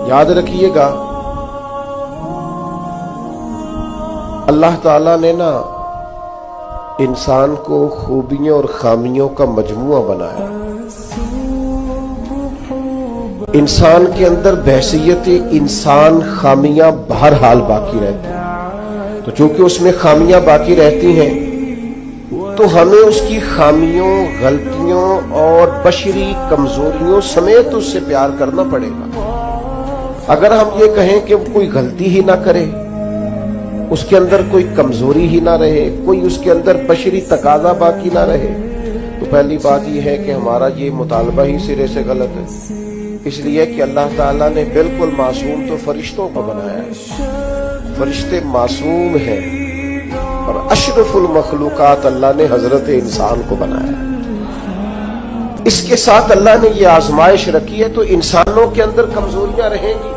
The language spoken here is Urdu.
یاد رکھیے گا اللہ تعالیٰ نے نا انسان کو خوبیوں اور خامیوں کا مجموعہ بنایا. انسان کے اندر بحیثیت انسان خامیاں بہرحال باقی رہتی ہیں، تو چونکہ اس میں خامیاں باقی رہتی ہیں تو ہمیں اس کی خامیوں، غلطیوں اور بشری کمزوریوں سمیت اس سے پیار کرنا پڑے گا. اگر ہم یہ کہیں کہ وہ کوئی غلطی ہی نہ کرے، اس کے اندر کوئی کمزوری ہی نہ رہے، کوئی اس کے اندر بشری تقاضا باقی نہ رہے، تو پہلی بات یہ ہے کہ ہمارا یہ مطالبہ ہی سرے سے غلط ہے. اس لیے کہ اللہ تعالیٰ نے بالکل معصوم تو فرشتوں کو بنایا ہے، فرشتے معصوم ہیں، اور اشرف المخلوقات اللہ نے حضرت انسان کو بنایا ہے. اس کے ساتھ اللہ نے یہ آزمائش رکھی ہے تو انسانوں کے اندر کمزوریاں رہیں گی.